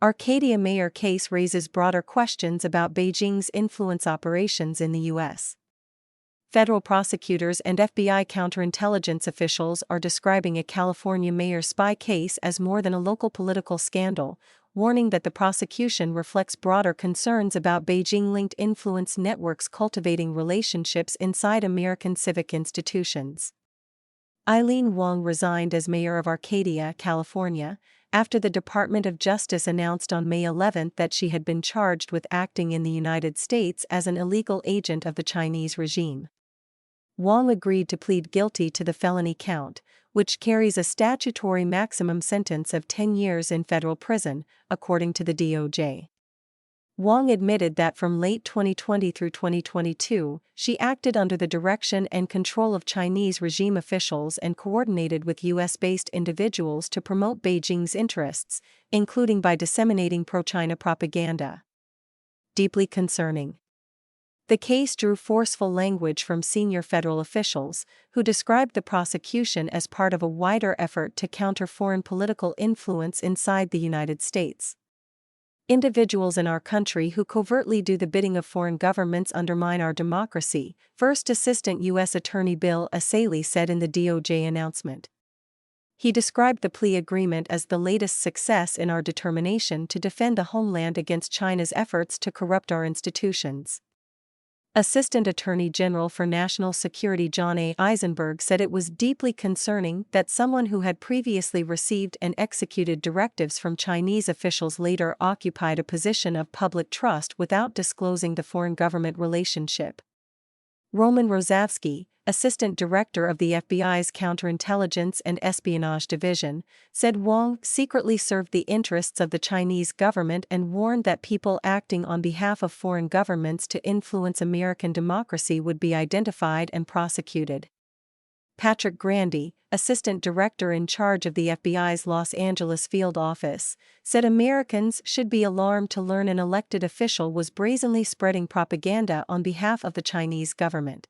Arcadia mayor case raises broader questions about Beijing's influence operations in the U.S. Federal prosecutors and FBI counterintelligence officials are describing a California mayor spy case as more than a local political scandal, warning that the prosecution reflects broader concerns about Beijing-linked influence networks cultivating relationships inside American civic institutions. Eileen Wong resigned as mayor of Arcadia, California, after the Department of Justice announced on May 11 that she had been charged with acting in the United States as an illegal agent of the Chinese regime. Wong agreed to plead guilty to the felony count, which carries a statutory maximum sentence of 10 years in federal prison, according to the DOJ. Wong admitted that from late 2020 through 2022, she acted under the direction and control of Chinese regime officials and coordinated with U.S.-based individuals to promote Beijing's interests, including by disseminating pro-China propaganda. Deeply concerning. The case drew forceful language from senior federal officials, who described the prosecution as part of a wider effort to counter foreign political influence inside the United States. Individuals in our country who covertly do the bidding of foreign governments undermine our democracy, First Assistant U.S. Attorney Bill Asaley said in the DOJ announcement. He described the plea agreement as the latest success in our determination to defend the homeland against China's efforts to corrupt our institutions. Assistant Attorney General for National Security John A. Eisenberg said it was deeply concerning that someone who had previously received and executed directives from Chinese officials later occupied a position of public trust without disclosing the foreign government relationship. Roman Rosavsky, Assistant Director of the FBI's Counterintelligence and Espionage Division, said Wong secretly served the interests of the Chinese government and warned that people acting on behalf of foreign governments to influence American democracy would be identified and prosecuted. Patrick Grandy, Assistant Director in charge of the FBI's Los Angeles field office, said Americans should be alarmed to learn an elected official was brazenly spreading propaganda on behalf of the Chinese government.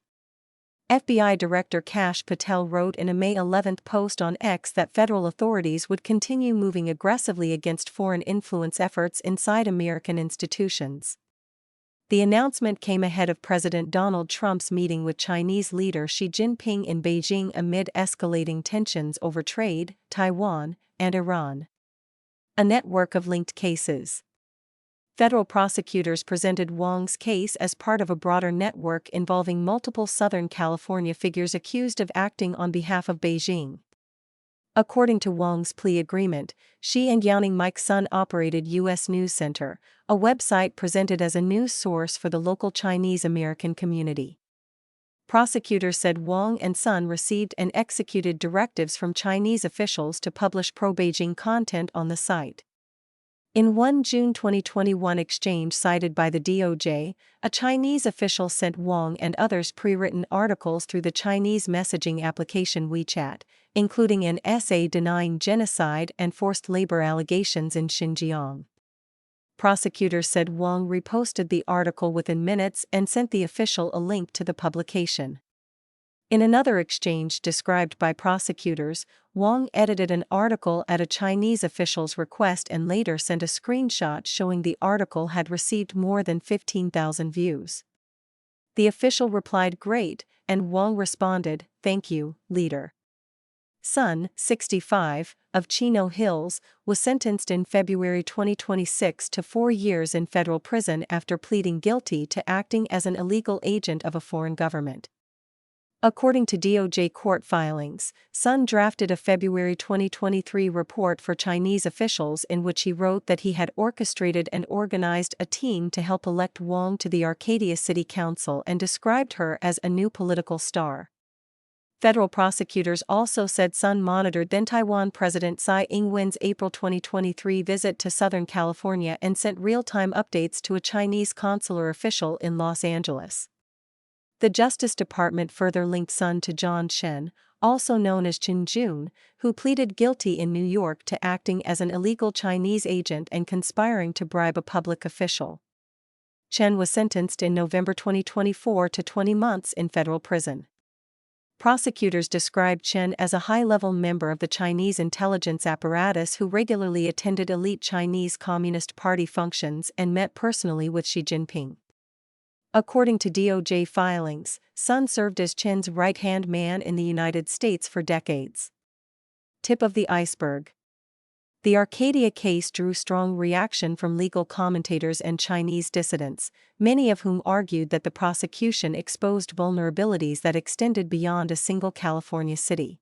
FBI Director Kash Patel wrote in a May 11 post on X that federal authorities would continue moving aggressively against foreign influence efforts inside American institutions. The announcement came ahead of President Donald Trump's meeting with Chinese leader Xi Jinping in Beijing amid escalating tensions over trade, Taiwan, and Iran. A network of linked cases. Federal prosecutors presented Wong's case as part of a broader network involving multiple Southern California figures accused of acting on behalf of Beijing. According to Wong's plea agreement, she and Yaoning Mike Sun operated U.S. News Center, a website presented as a news source for the local Chinese American community. Prosecutors said Wong and Sun received and executed directives from Chinese officials to publish pro-Beijing content on the site. In one June 2021 exchange cited by the DOJ, a Chinese official sent Wong and others pre-written articles through the Chinese messaging application WeChat, including an essay denying genocide and forced labor allegations in Xinjiang. Prosecutors said Wong reposted the article within minutes and sent the official a link to the publication. In another exchange described by prosecutors, Wong edited an article at a Chinese official's request and later sent a screenshot showing the article had received more than 15,000 views. The official replied "Great," and Wong responded, "Thank you, leader." Sun, 65, of Chino Hills, was sentenced in February 2026 to 4 years in federal prison after pleading guilty to acting as an illegal agent of a foreign government. According to DOJ court filings, Sun drafted a February 2023 report for Chinese officials in which he wrote that he had orchestrated and organized a team to help elect Wong to the Arcadia City Council and described her as a new political star. Federal prosecutors also said Sun monitored then Taiwan President Tsai Ing-wen's April 2023 visit to Southern California and sent real-time updates to a Chinese consular official in Los Angeles. The Justice Department further linked Sun to John Shen, also known as Chen Jun, who pleaded guilty in New York to acting as an illegal Chinese agent and conspiring to bribe a public official. Chen was sentenced in November 2024 to 20 months in federal prison. Prosecutors described Chen as a high-level member of the Chinese intelligence apparatus who regularly attended elite Chinese Communist Party functions and met personally with Xi Jinping. According to DOJ filings, Sun served as Chen's right-hand man in the United States for decades. Tip of the iceberg. The Arcadia case drew strong reaction from legal commentators and Chinese dissidents, many of whom argued that the prosecution exposed vulnerabilities that extended beyond a single California city.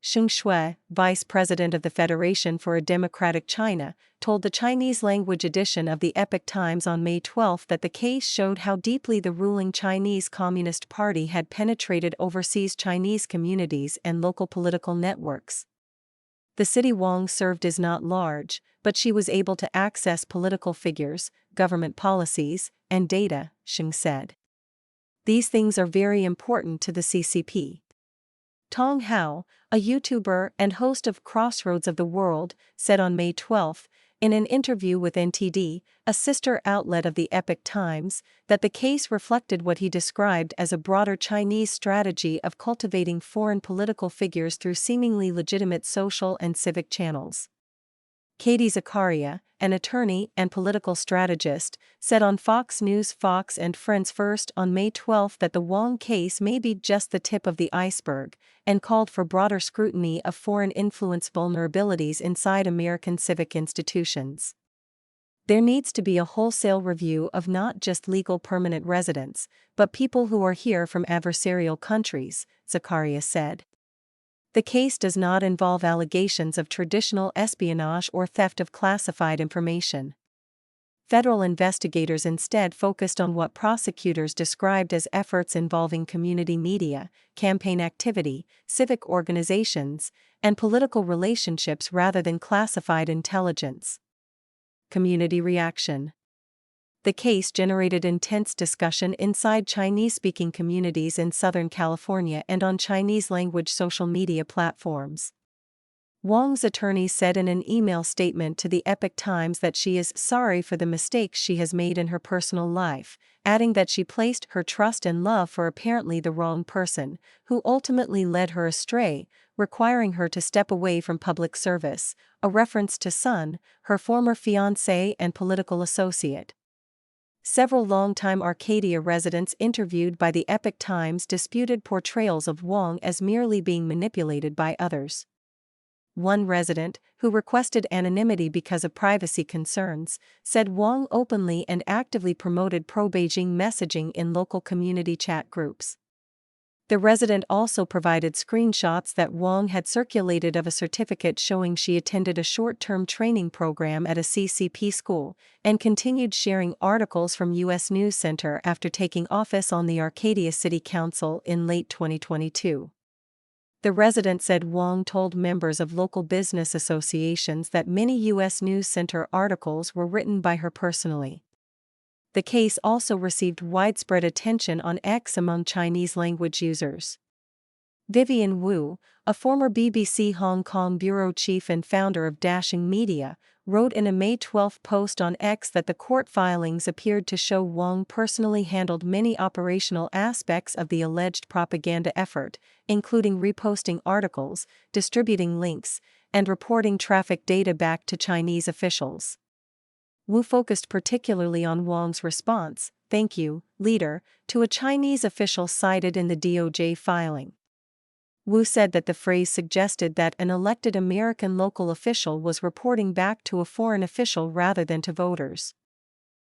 Sheng Shui, vice president of the Federation for a Democratic China, told the Chinese-language edition of the Epoch Times on May 12 that the case showed how deeply the ruling Chinese Communist Party had penetrated overseas Chinese communities and local political networks. The city Wang served is not large, but she was able to access political figures, government policies, and data, Sheng said. These things are very important to the CCP. Tong Hao, a YouTuber and host of Crossroads of the World, said on May 12, in an interview with NTD, a sister outlet of the Epoch Times, that the case reflected what he described as a broader Chinese strategy of cultivating foreign political figures through seemingly legitimate social and civic channels. Katie Zakaria, an attorney and political strategist, said on Fox News Fox and Friends First on May 12 that the Wang case may be just the tip of the iceberg, and called for broader scrutiny of foreign influence vulnerabilities inside American civic institutions. There needs to be a wholesale review of not just legal permanent residents, but people who are here from adversarial countries, Zakaria said. The case does not involve allegations of traditional espionage or theft of classified information. Federal investigators instead focused on what prosecutors described as efforts involving community media, campaign activity, civic organizations, and political relationships rather than classified intelligence. Community reaction. The case generated intense discussion inside Chinese-speaking communities in Southern California and on Chinese-language social media platforms. Wang's attorney said in an email statement to the Epoch Times that she is sorry for the mistakes she has made in her personal life, adding that she placed her trust and love for apparently the wrong person, who ultimately led her astray, requiring her to step away from public service, a reference to Sun, her former fiancé and political associate. Several longtime Arcadia residents interviewed by the Epoch Times disputed portrayals of Wang as merely being manipulated by others. One resident, who requested anonymity because of privacy concerns, said Wang openly and actively promoted pro-Beijing messaging in local community chat groups. The resident also provided screenshots that Wang had circulated of a certificate showing she attended a short-term training program at a CCP school, and continued sharing articles from U.S. News Center after taking office on the Arcadia City Council in late 2022. The resident said Wang told members of local business associations that many U.S. News Center articles were written by her personally. The case also received widespread attention on X among Chinese-language users. Vivian Wu, a former BBC Hong Kong bureau chief and founder of Dashing Media, wrote in a May 12 post on X that the court filings appeared to show Wang personally handled many operational aspects of the alleged propaganda effort, including reposting articles, distributing links, and reporting traffic data back to Chinese officials. Wu focused particularly on Wang's response, "Thank you, leader," to a Chinese official cited in the DOJ filing. Wu said that the phrase suggested that an elected American local official was reporting back to a foreign official rather than to voters.